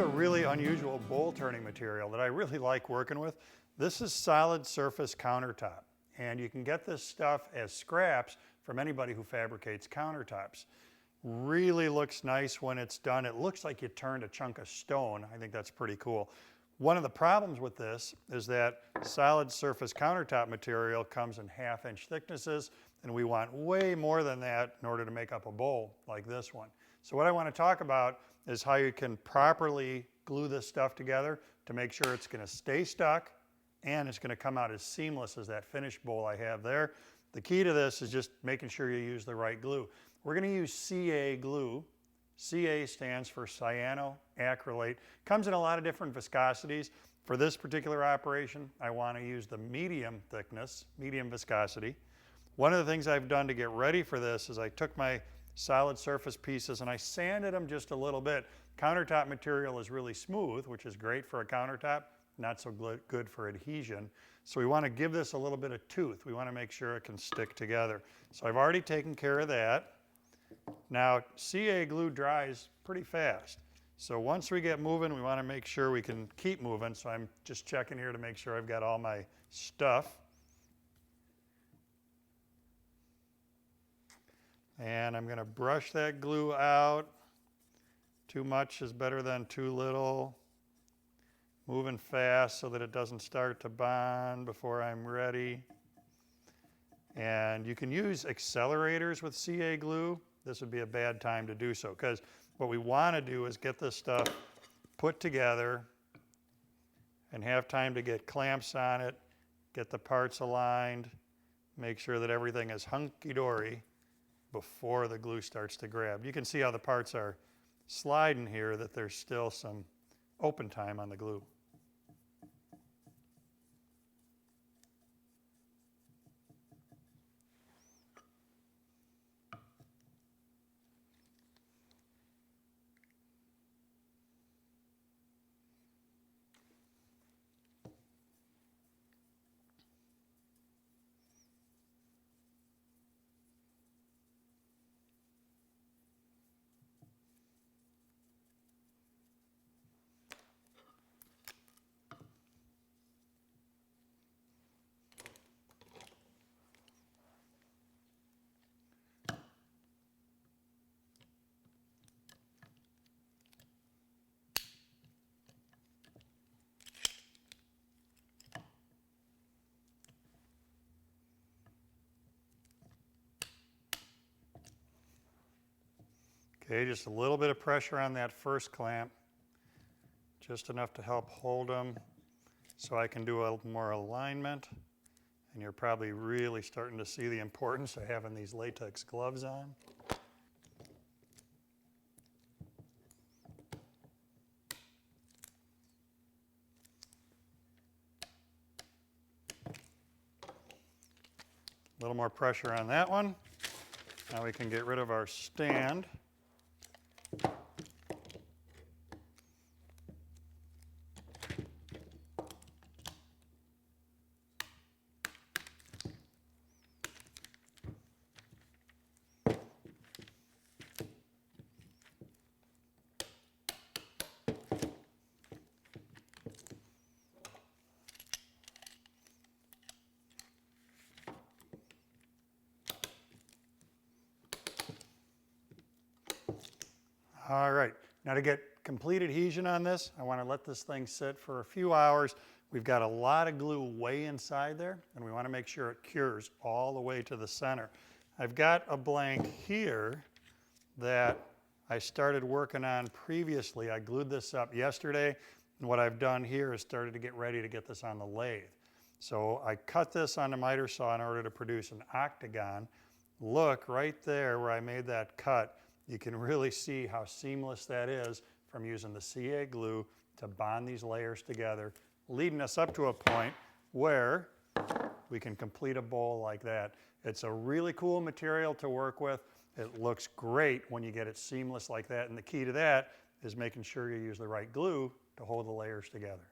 a really unusual bowl turning material that I really like working with. This is solid surface countertop, and you can get this stuff as scraps from anybody who fabricates countertops. Really looks nice when it's done. It looks like you turned a chunk of stone. I think that's pretty cool. One of the problems with this is that solid surface countertop material comes in 1/2 inch thicknesses, and we want way more than that in order to make up a bowl like this one. So what I want to talk about is how you can properly glue this stuff together to make sure it's going to stay stuck and it's going to come out as seamless as that finished bowl I have there. The key to this is just making sure you use the right glue. We're going to use CA glue. CA stands for cyanoacrylate. Comes in a lot of different viscosities. For this particular operation, I want to use the medium thickness, medium viscosity. One of the things I've done to get ready for this is I took my solid surface pieces and I sanded them just a little bit. Countertop material is really smooth, which is great for a countertop, not so good for adhesion. So we want to give this a little bit of tooth. We want to make sure it can stick together. So I've already taken care of that. Now, CA glue dries pretty fast. So once we get moving, we want to make sure we can keep moving. So I'm just checking here to make sure I've got all my stuff. And I'm going to brush that glue out. Too much is better than too little. Moving fast so that it doesn't start to bond before I'm ready. And you can use accelerators with CA glue. This would be a bad time to do so, because what we want to do is get this stuff put together and have time to get clamps on it, get the parts aligned, make sure that everything is hunky-dory before the glue starts to grab. You can see how the parts are sliding here, that there's still some open time on the glue. Okay, just a little bit of pressure on that first clamp, just enough to help hold them so I can do a little more alignment. And you're probably really starting to see the importance of having these latex gloves on. A little more pressure on that one. Now we can get rid of our stand. All right, now to get complete adhesion on this, I want to let this thing sit for a few hours. We've got a lot of glue way inside there, and we want to make sure it cures all the way to the center. I've got a blank here that I started working on previously. I glued this up yesterday, and what I've done here is started to get ready to get this on the lathe. So I cut this on the miter saw in order to produce an octagon. Look right there where I made that cut. You can really see how seamless that is from using the CA glue to bond these layers together, leading us up to a point where we can complete a bowl like that. It's a really cool material to work with. It looks great when you get it seamless like that, and the key to that is making sure you use the right glue to hold the layers together.